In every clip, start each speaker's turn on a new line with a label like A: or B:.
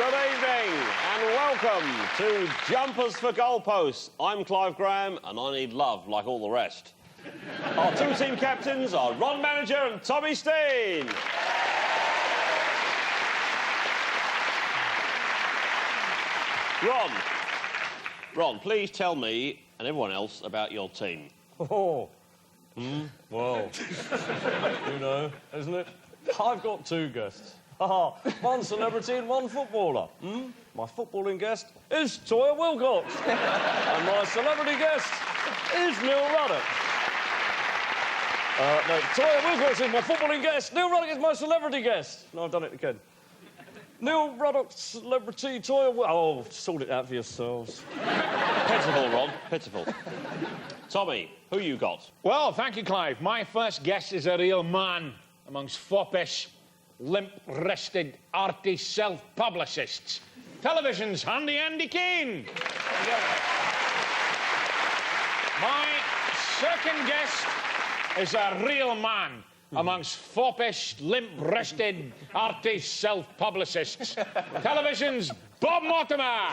A: Good evening and welcome to Jumpers for Goalposts. I'm Clive Graham and I need love like all the rest. Our two team captains are Ron Manager and Tommy Steen. Ron, please tell me and everyone else about your team.
B: Well, you know, isn't it? I've got two guests. One celebrity and one footballer. My footballing guest is Toya Wilcox. And my celebrity guest is Neil Ruddock. No, Toya Wilcox is my footballing guest. Neil Ruddock is my celebrity guest. No, I've done it again. Neil Ruddock, celebrity, Toya Wilcox. Oh, sort it out for yourselves.
A: Pitiful, Ron, pitiful. Tommy, who you got?
C: Well, thank you, Clive. My first guest is a real man amongst foppish, limp-wristed, arty self-publicists. Television's Handy Andy Kane. My second guest is a real man amongst foppish, limp-wristed, arty self-publicists. Television's Bob Mortimer.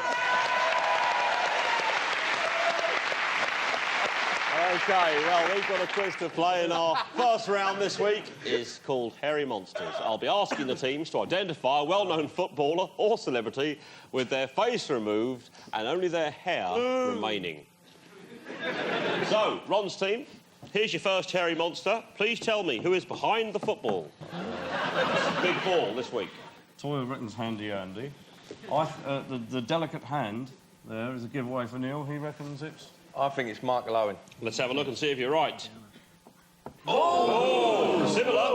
A: OK, well, we've got a quiz to play, and our first round this week is called Hairy Monsters. I'll be asking the teams to identify a well-known footballer or celebrity with their face removed and only their hair remaining. So, Ron's team, here's your first hairy monster. Please tell me who is behind the football. Big ball this week.
B: Toya reckons Handy Andy. The delicate hand there is a giveaway for Neil. He reckons it's...
D: I think it's Michael Owen.
A: Let's have a look and see if you're right. Oh!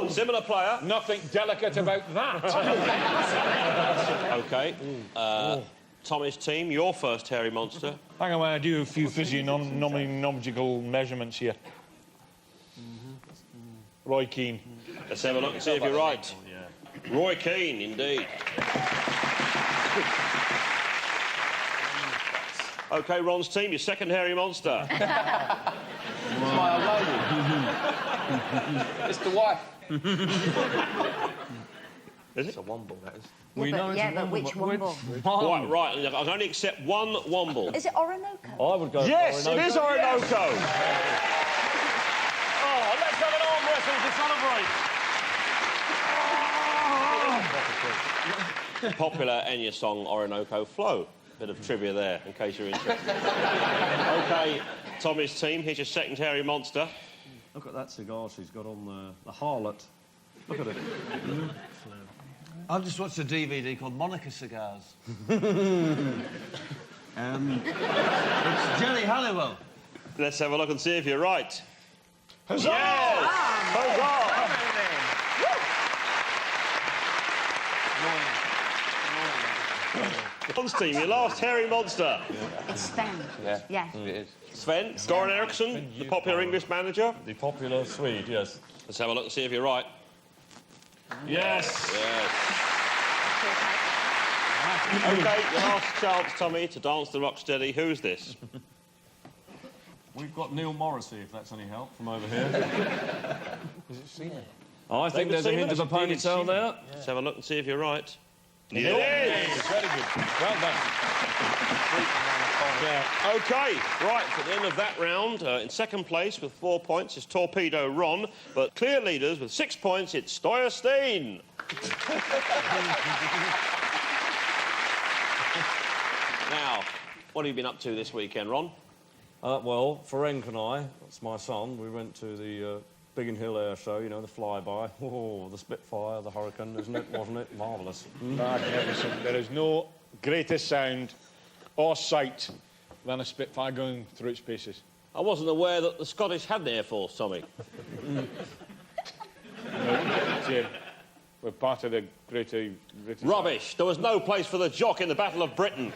A: Similar player.
C: Nothing delicate about that.
A: OK. Tommy's team, your first hairy monster.
C: I'm going to do a few physiognomical measurements here. Roy Keane.
A: Let's have a look and see if you're right. Roy Keane, indeed. OK, Ron's team, your second hairy monster.
D: It's the wife.
A: Is it?
D: It's a womble, that is.
B: We know it's a
E: but which womble?
A: Right. I can only accept one womble.
E: Is it Orinoco?
B: I would go
A: Yes,
B: for
A: it is Orinoco.
B: Oh, let's have an arm wrestle to celebrate.
A: Popular Enya song, Orinoco Flow. Bit of trivia there, in case you're interested. OK, Tommy's team, here's your second hairy monster.
B: Look at that cigar she's got on the harlot. Look at it.
F: I've just watched a DVD called Monica Cigars. It's Jelly Halliwell.
A: Let's have a look and see if you're right.
C: Huzzah!
A: Yes! Huzzah! Ron's team, your last hairy monster.
E: It's Sven. Yeah.
D: It is.
A: Sven, Goran Eriksson, the popular English manager.
B: The popular Swede, yes.
A: Let's have a look and see if you're right.
B: Yes.
A: Yes. OK, your last chance, Tommy, to dance the rocksteady. Who's this?
B: We've got Neil Morrissey, if that's any help, from over here.
F: Is it Seaman?
B: I think there's a hint of a ponytail there.
A: Let's have a look and see if you're right.
C: It is. Very good. Well done.
A: OK, right, at the end of that round, in second place with 4 points is Torpedo Ron, but clear leaders with 6 points, it's Stoya Steen. Now, what have you been up to this weekend, Ron?
B: Well, Ferenc and I, that's my son, we went to the Biggin Hill Air Show, you know, the flyby. Oh, the Spitfire, the Hurricane, isn't it? Wasn't it? Marvellous.
C: Magnificent. There is no greater sound or sight than a Spitfire going through its paces.
A: I wasn't aware that the Scottish had an Air Force, Tommy.
C: We're part of the greater...
A: Rubbish. There was no place for the jock in the Battle of Britain.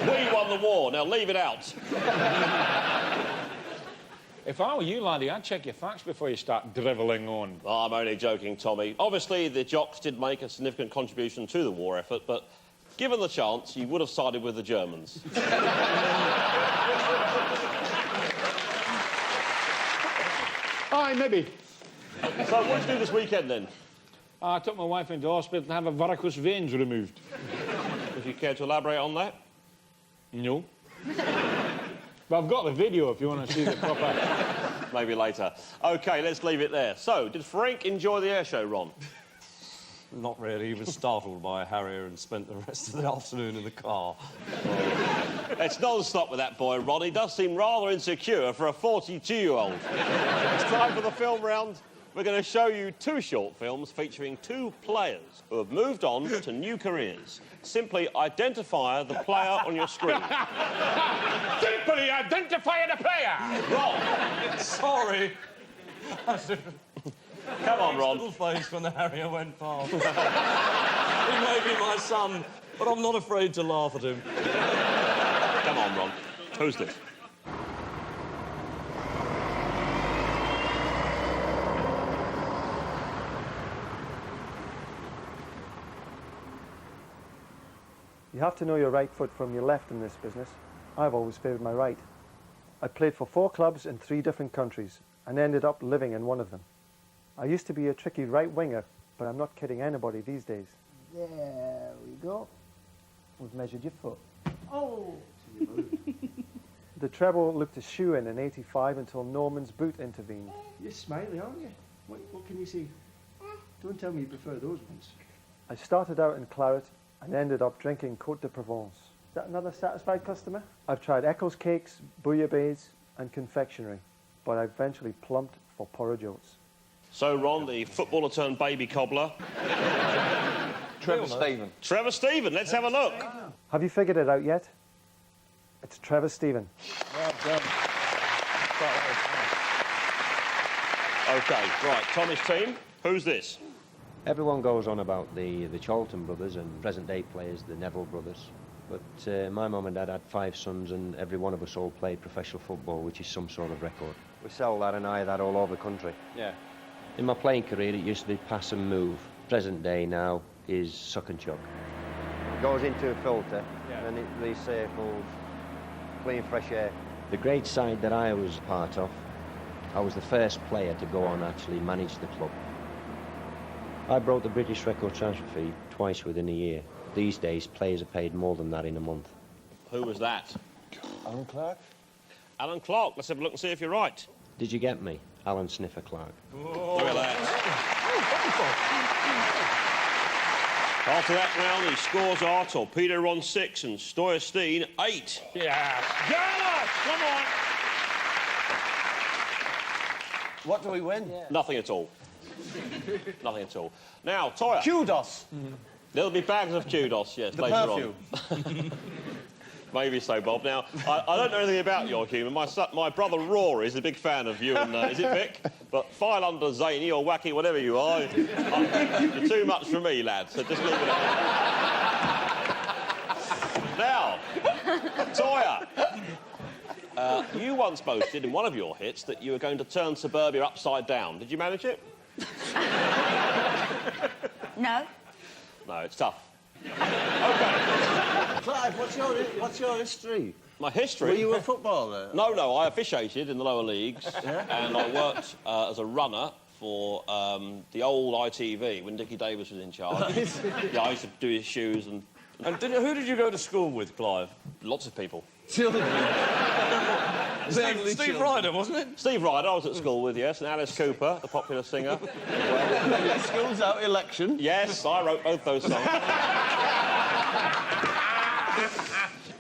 A: We won the war. Now leave it out.
C: If I were you, laddie, I'd check your facts before you start drivelling on.
A: Oh, I'm only joking, Tommy. Obviously, the jocks did make a significant contribution to the war effort, but given the chance, you would have sided with the Germans.
C: Aye, maybe.
A: So what did you do this weekend, then?
C: I took my wife into hospital to have her varicose veins removed.
A: Would you care to elaborate on that?
C: No. But I've got the video if you want to see the proper...
A: Maybe later. OK, let's leave it there. So, did Frank enjoy the air show, Ron?
B: Not really. He was startled by a Harrier and spent the rest of the afternoon in the car.
A: It's non-stop with that boy, Ron. He does seem rather insecure for a 42-year-old. It's time for the film round. We're going to show you 2 short films featuring 2 players who have moved on to new careers. Simply identify the player on your screen.
C: Simply identify the player!
A: Ron!
B: Sorry.
A: Come on, Ron.
B: Little face when the Harrier went past. He may be my son, but I'm not afraid to laugh at him.
A: Come on, Ron. Who's this?
D: You have to know your right foot from your left in this business. I've always favoured my right. I played for 4 clubs in 3 different countries and ended up living in one of them. I used to be a tricky right winger, but I'm not kidding anybody these days. There we go. We've measured your foot. Oh! The treble looked a shoe-in 85 until Norman's boot intervened.
G: You're smiley, aren't you? What can you say? Don't tell me you prefer those ones.
D: I started out in claret and ended up drinking Côte de Provence. Is that another satisfied customer? I've tried Eccles cakes, bouillabaisse and confectionery, but I eventually plumped for porridge oats.
A: So, Ron, the footballer turned baby cobbler.
H: Trevor Stephen.
A: Trevor Stephen, let's have a look.
D: Have you figured it out yet? It's Trevor Stephen.
A: OK, right, Tommy's team. Who's this?
I: Everyone goes on about the Charlton brothers and present-day players, the Neville brothers. But my mum and dad had 5 sons, and every one of us all played professional football, which is some sort of record. We sell that and eye that all over the country. Yeah. In my playing career, it used to be pass and move. Present day now is suck and chuck. It goes into a filter, and it recircles, clean, fresh air. The great side that I was part of, I was the first player to go on actually manage the club. I broke the British record transfer fee twice within a year. These days, players are paid more than that in a month.
A: Who was that?
H: Alan Clark.
A: Alan Clark. Let's have a look and see if you're right.
I: Did you get me? Alan Sniffer Clark.
A: Look at that. After that round, the scores are Torpedo Ron 6 and Stoyerstein 8.
C: Yeah. Garlic! Come on!
F: What do we win?
A: Nothing at all. Nothing at all. Now, Toya.
F: Kudos.
A: There'll be bags of kudos, yes,
F: The
A: later
F: perfume.
A: on. Maybe so, Bob. Now, I don't know anything about your humour. My brother Rory is a big fan of you and, is it Vic? But file under zany or wacky, whatever you are. You're too much for me, lad, so just leave it at that. Now, Toya, you once boasted in one of your hits that you were going to turn suburbia upside down. Did you manage it?
E: No.
A: No, it's tough.
F: Clive, what's your history?
A: My history?
F: Were you a footballer?
A: No, I officiated in the lower leagues, and I worked as a runner for the old ITV when Dickie Davis was in charge. Yeah, I used to do his shoes and
B: Who did you go to school with, Clive?
A: lots of people.
F: Children.
B: Steve Ryder, wasn't it?
A: Steve Ryder, I was at school with, yes, and Alice Cooper, the popular singer.
F: School's out election.
A: Yes, I wrote both those songs.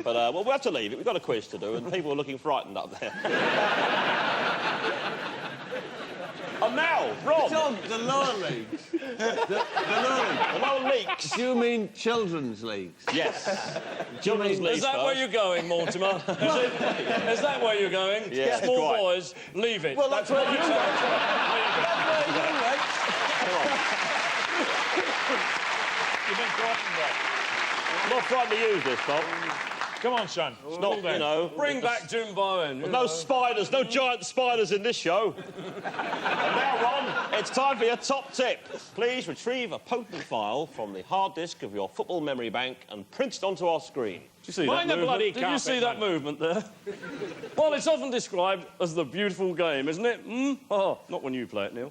A: But, well, we'll have to leave it. We've got a quiz to do, and people are looking frightened up there. And now, Rob.
F: Tom, the lower leagues. The
A: The lower leagues.
F: Do you mean children's leagues?
A: Yes. Children's leagues
B: Is that where
A: first.
B: you're going, Mortimer? Is that where you're going?
A: Yeah,
B: Small
A: quite.
B: boys, leave it.
F: Well, that's where you went.
C: You've been frightened, Bob.
A: I'm not frightened to use this, Bob.
C: Come on, son.
A: It's not, you know...
B: Bring back Jim Bowen.
A: There's no spiders, no giant spiders in this show. And now, Ron, it's time for your top tip. Please retrieve a potent file from the hard disk of your football memory bank and print it onto our screen.
B: Did you see
C: Mind
B: that
C: the bloody
B: movement? Did you
C: carpet,
B: see that
C: man.
B: movement there? Well, it's often described as the beautiful game, isn't it? Oh, not when you play it, Neil.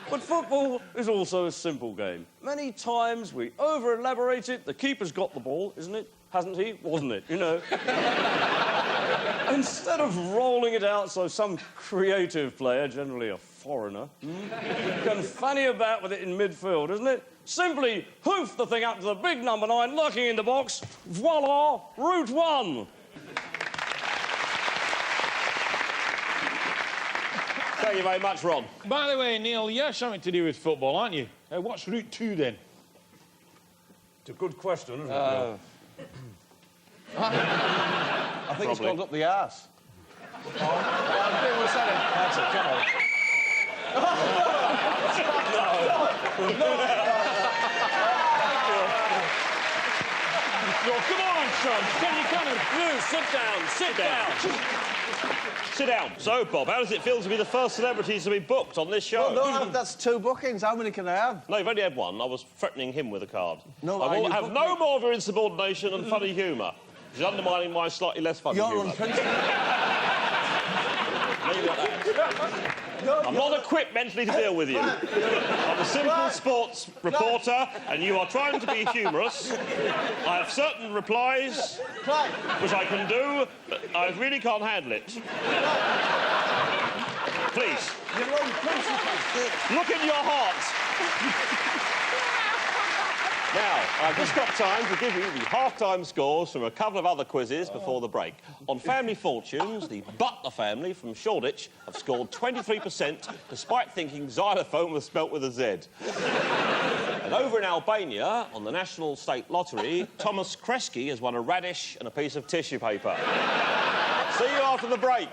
B: But football is also a simple game. Many times we over-elaborate it. The keeper's got the ball, isn't it? Hasn't he? Wasn't it? You know. Instead of rolling it out so some creative player, generally a foreigner, can fanny about with it in midfield, isn't it? Simply hoof the thing up to the big number 9, lurking in the box. Voila, route 1.
A: Thank you very much, Ron.
C: By the way, Neil, you're something to do with football, aren't you? What's route 2 then?
B: It's a good question, isn't it?
F: I think it's called up the arse.
B: That's it, come on.
C: No, come on, son. Can you come and...
B: You, sit down, sit down.
A: Sit down. So, Bob, how does it feel to be the first celebrity to be booked on this show?
F: No, that's 2 bookings. How many can I have?
A: No, you've only had one. I was threatening him with a card.
F: No,
A: I will
F: you
A: have
F: booked
A: no
F: me.
A: more of your insubordination and funny humour. Which is undermining my slightly less funny
F: You're
A: humour.
F: unprincipled.
A: Leave it at that. I'm not equipped mentally to deal with you. I'm a simple sports reporter, and you are trying to be humorous. I have certain replies, which I can do, but I really can't handle it. Please,
F: You're unprincipled.
A: look in your heart. Now, I've just got time to give you the half-time scores from a couple of other quizzes before the break. On Family Fortunes, the Butler family from Shoreditch have scored 23% despite thinking xylophone was spelt with a Z. And over in Albania, on the National State Lottery, Thomas Kresge has won a radish and a piece of tissue paper. See you after the break.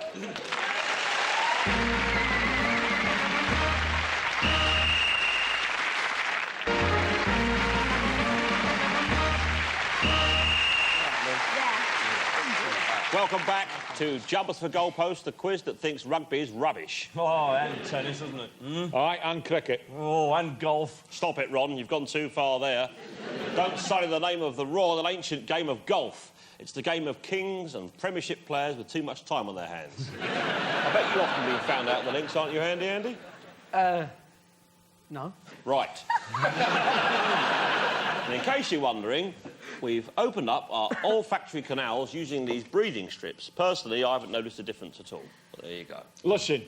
A: Welcome back to Jumpers for Goalposts, the quiz that thinks rugby is rubbish.
B: Oh, and tennis, isn't it?
C: Aye, and cricket.
B: Oh, and golf.
A: Stop it, Ron. You've gone too far there. Don't sully the name of the royal and ancient game of golf. It's the game of kings and premiership players with too much time on their hands. I bet you've often been found out in the links, aren't you, Andy?
G: No.
A: Right. And in case you're wondering, we've opened up our olfactory canals using these breathing strips. Personally, I haven't noticed a difference at all. But there you go.
C: Listen,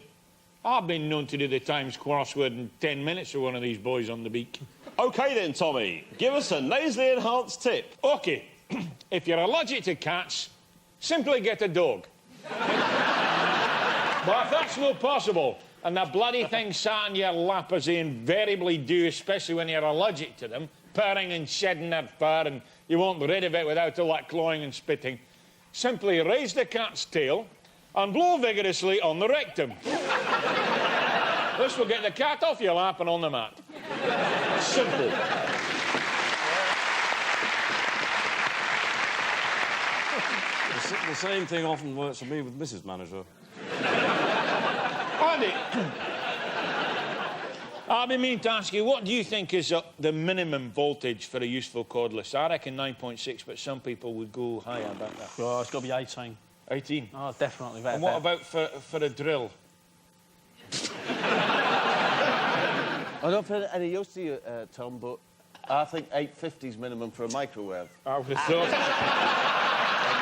C: I've been known to do the Times crossword in 10 minutes for one of these boys on the beak.
A: OK then, Tommy. Give us a nasally enhanced tip.
C: OK, if you're allergic to cats, simply get a dog. But if that's not possible, and the bloody thing sat in your lap as they invariably do, especially when you're allergic to them, purring and shedding their fur, and you won't rid of it without all that clawing and spitting, simply raise the cat's tail and blow vigorously on the rectum. This will get the cat off your lap and on the mat. Simple.
B: The same thing often works for me with Mrs. Manager.
C: Andy, I've been meaning to ask you, what do you think is the minimum voltage for a useful cordless? I reckon 9.6, but some people would go higher about that.
G: Oh, it's got to be 18.
C: 18?
G: Oh, definitely. Better.
C: And what about for a drill?
F: I don't feel any use to you, Tom, but I think 850's minimum for a microwave.
C: I would have thought...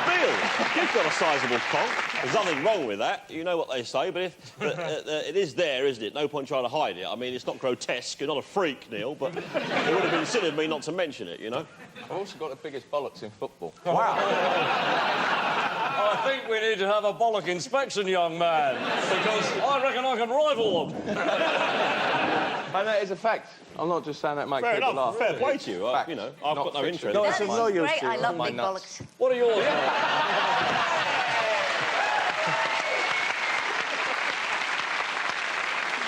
A: Bill, you've got a sizable cock. There's nothing wrong with that. You know what they say, but it is there, isn't it? No point trying to hide it. I mean, it's not grotesque. You're not a freak, Neil, but it would have been silly of me not to mention it, you know?
H: I've also got the biggest bollocks in football.
A: Wow.
B: I think we need to have a bollock inspection, young man, because I reckon I can rival them.
H: And that is a fact. I'm not just saying that to make
A: Fair
H: people
A: enough.
H: laugh.
A: Fair play to you.
H: Fact.
A: You know, I've
H: Not
A: got no
H: fiction.
A: interest.
F: No,
E: That's
F: it's no use
E: great.
F: to
E: I love
H: my
E: big
H: nuts.
E: bollocks.
B: What are yours?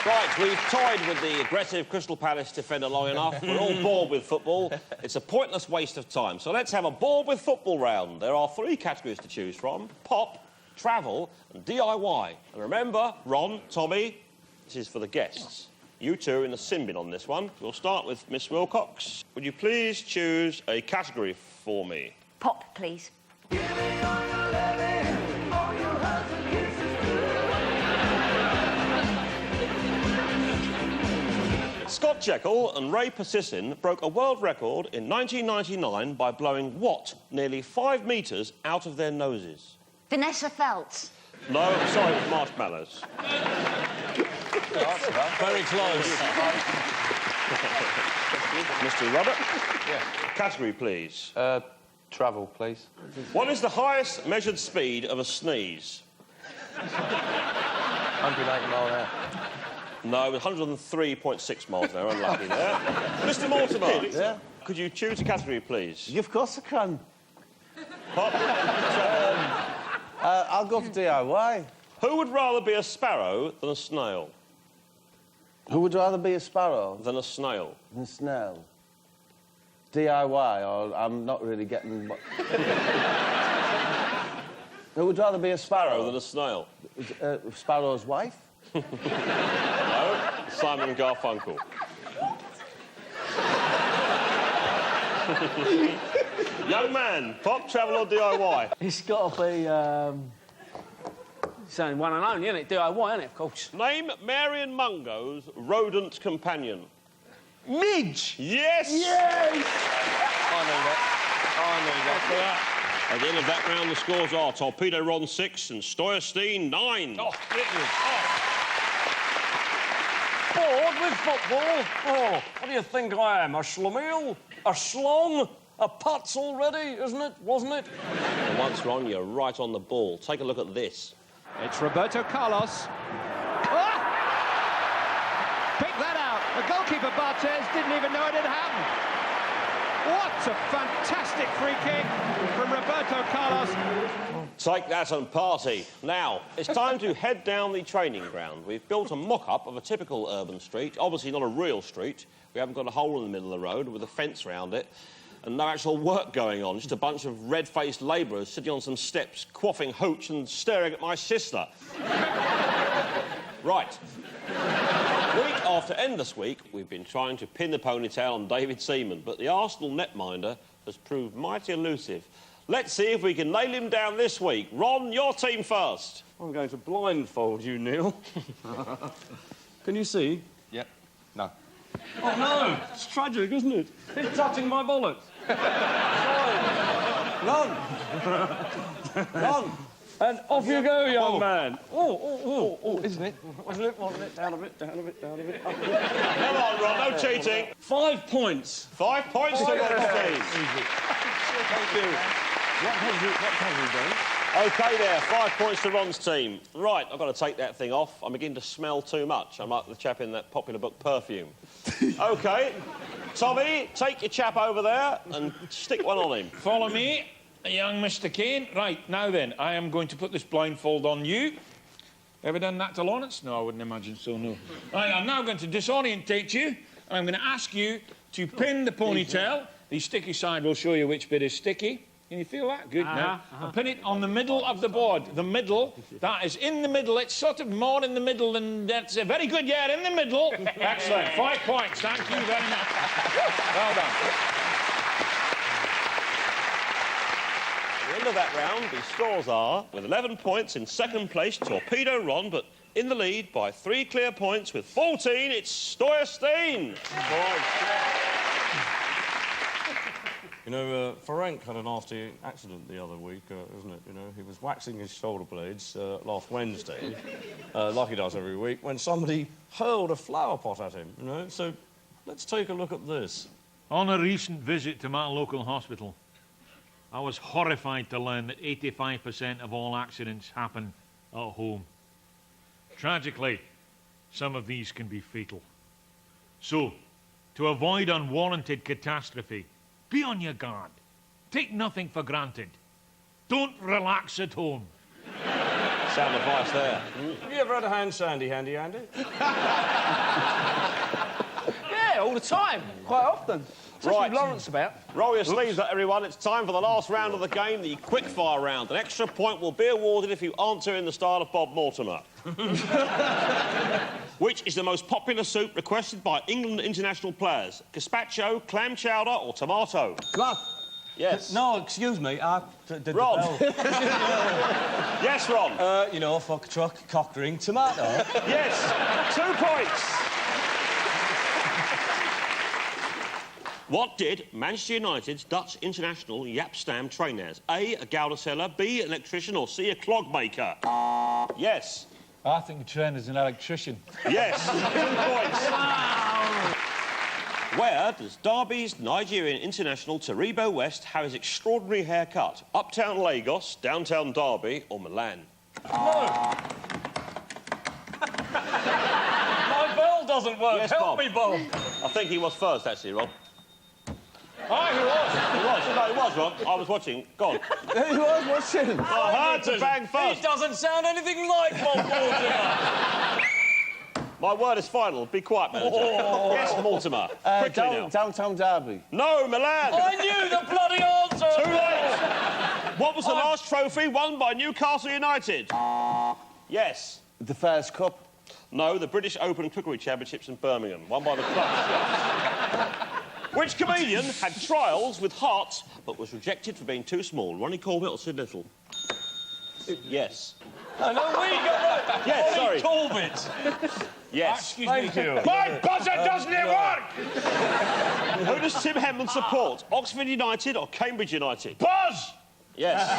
A: Right, we've toyed with the aggressive Crystal Palace defender long enough. We're all bored with football. It's a pointless waste of time. So let's have a bored with football round. There are 3 categories to choose from: pop, travel, and DIY. And remember, Ron, Tommy, this is for the guests. You two are in the sin bin on this one. We'll start with Miss Wilcox. Would you please choose a category for me?
E: Pop, please.
A: Scott Jekyll and Ray Persissin broke a world record in 1999 by blowing what nearly 5 metres out of their noses?
E: Vanessa Feltz.
A: No, sorry, it was marshmallows.
B: Very close.
A: Mr. Robert? Yes. Category, please.
H: Travel, please.
A: What is the highest measured speed of a sneeze?
H: 180 mile an hour.
A: No, 103.6 miles an hour. Unlucky there. Mr. Mortimer?
F: Yeah?
A: Could you choose a category, please?
F: Of course I can.
A: Pop.
F: I'll go for DIY.
A: Who would rather be a sparrow than a snail?
F: Who would rather be a sparrow
A: Than a snail.
F: than a snail? DIY, or I'm not really getting... Who would rather be a sparrow?
A: Than a snail.
F: Sparrow's wife?
A: No, Simon and Garfunkel. Young man, pop, travel or DIY?
J: It's got to be, it's only one and only, isn't it? DIY, isn't it, of course?
A: Name Marion Mungo's rodent companion.
J: Midge!
A: Yes!
J: Yes!
H: I knew that.
A: At the end of that round, the scores are Torpedo Ron 6 and Steuerstein 9.
B: Oh, goodness. Bored with football? Oh, what do you think I am? A schlemiel? A schlong? A putz already, isn't it? Wasn't it?
A: And once, Ron, you're right on the ball. Take a look at this.
K: It's Roberto Carlos. Ah! Pick that out. The goalkeeper, Barthez, didn't even know it had happened. What a fantastic free kick from Roberto Carlos.
A: Take that and party. Now, it's time to head down the training ground. We've built a mock-up of a typical urban street. Obviously not a real street. We haven't got a hole in the middle of the road with a fence around it. And no actual work going on, just a bunch of red-faced labourers sitting on some steps, quaffing hooch and staring at my sister. Right. Week after endless week, we've been trying to pin the ponytail on David Seaman, but the Arsenal netminder has proved mighty elusive. Let's see if we can nail him down this week. Ron, your team first.
B: I'm going to blindfold you, Neil. Can you see?
H: Yep. No.
B: Oh, no. It's tragic, isn't it? It's touching my bullet.
F: Ron! Ron!
B: And off you go, young man.
H: Oh, isn't it?
B: Wasn't it? Down a bit, down a bit, down a bit. Up a bit.
A: Come on, Ron, no cheating.
B: 5 points.
A: 5 points to Ron's team.
B: Thank you. What have you done?
A: OK there, 5 points to Ron's team. Right, I've got to take that thing off. I'm beginning to smell too much. I'm like the chap in that popular book, Perfume. OK. Tommy, take your chap over there and stick one on him.
C: Follow me, young Mr. Kane. Right, now then, I am going to put this blindfold on you. Ever done that to Lawrence? No, I wouldn't imagine so, no. Right, I'm now going to disorientate you, and I'm going to ask you to pin the ponytail. The sticky side will show you which bit is sticky. Can you feel that? Good. Now, and pin it on the middle of the board. The middle, that is in the middle. It's sort of more in the middle than that's very good. Yeah, in the middle. Excellent. 5 points. Thank you very much. Well done.
A: At the end of that round, the scores are, with 11 points in second place, Torpedo Ron, but in the lead by 3 clear points with 14, it's Steuerstein.
B: You know, Ferenc had a nasty accident the other week, isn't it? You know, he was waxing his shoulder blades last Wednesday, like he does every week, when somebody hurled a flower pot at him, you know? So let's take a look at this.
C: On a recent visit to my local hospital, I was horrified to learn that 85% of all accidents happen at home. Tragically, some of these can be fatal. So, to avoid unwarranted catastrophe, be on your guard. Take nothing for granted. Don't relax at home.
A: Sound advice there.
B: Have you ever had a hand sandy handy, Andy?
J: Yeah, all the time. Quite often. Especially
A: Right.
J: with Lawrence about.
A: Roll your sleeves up, everyone. It's time for the last round of the game, the quickfire round. An extra point will be awarded if you answer in the style of Bob Mortimer. Which is the most popular soup requested by England international players? Gazpacho, clam chowder or tomato?
F: Ron!
A: Yes.
F: No, excuse me,
A: Ron. Yes, Ron.
F: you know, fuck truck, cock ring, tomato.
A: Yes. 2 points. What did Manchester United's Dutch international Jaap Stam train as? A Gouda seller, B, an electrician, or C, a clog maker? Yes.
C: I think he trained as an electrician.
A: Yes. 2 points. Where does Derby's Nigerian international Taribo West have his extraordinary haircut? Uptown Lagos, downtown Derby, or Milan?
B: No. My bell doesn't work.
A: Yes,
B: Help
A: Bob.
B: me, Bob.
A: I think he was first, actually, Rob.
B: Oh, he was.
A: He was. No, he was, Rob. I was watching. Go on.
F: He was watching.
A: I heard the bang first.
B: He doesn't sound anything like Bob Mortimer.
A: My word is final. Be quiet, manager.
B: Oh.
A: Yes, Mortimer. Quickly now.
F: Downtown Derby.
A: No, Milan.
B: I knew the bloody answer.
A: Too late. What was the last trophy won by Newcastle United? Yes.
F: The Fairs Cup.
A: No, the British Open Cookery Championships in Birmingham, won by the club. Which comedian had trials with Hearts but was rejected for being too small? Ronnie Corbett or Sid Little? Yes.
B: No, we got right.
A: Yes,
B: Ronnie
A: sorry.
B: Corbett.
A: Yes.
C: Excuse
B: Thank
C: me.
B: you.
C: My buzzer doesn't work!
A: Who does Tim Henman support? Oxford United or Cambridge United?
C: Buzz!
A: Yes.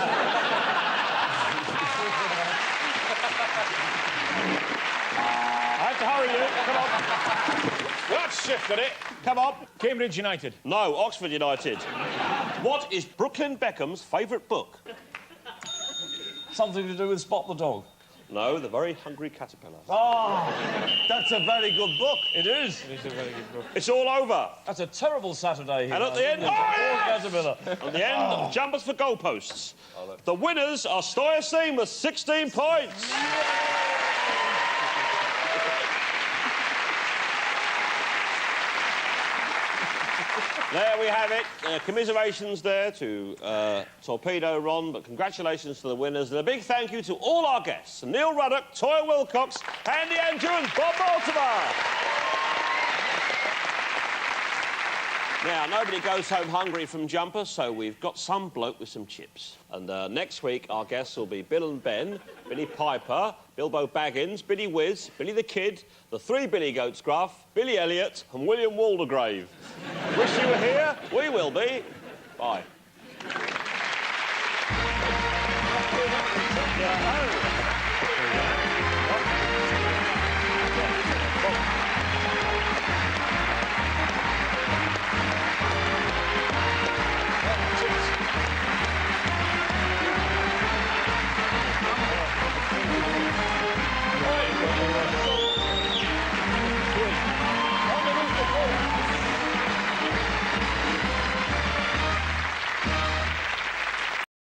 C: I have to hurry you. Come on. That's shifted it.
A: Come on.
C: Cambridge United.
A: No, Oxford United. What is Brooklyn Beckham's favourite book?
B: Something to do with Spot the Dog.
A: No, The Very Hungry Caterpillar.
B: Oh,
F: That's a very good book.
B: it is.
C: It's a very good book.
A: It's all over.
B: That's a terrible Saturday here.
A: And at the end...
B: Caterpillar.
A: At the end, jumpers for goalposts. The winners are Stuyvesant with 16 points. There we have it. Commiserations there to Torpedo Ron, but congratulations to the winners. And a big thank you to all our guests, Neil Ruddock, Toya Wilcox, Andy Andrew and Bob Mortimer. Now, nobody goes home hungry from Jumper, so we've got some bloke with some chips. And next week, our guests will be Bill and Ben, Billy Piper, Bilbo Baggins, Billy Whiz, Billy the Kid, the 3 Billy Goats Gruff, Billy Elliot and William Waldegrave. Wish you were here. We will be. Bye.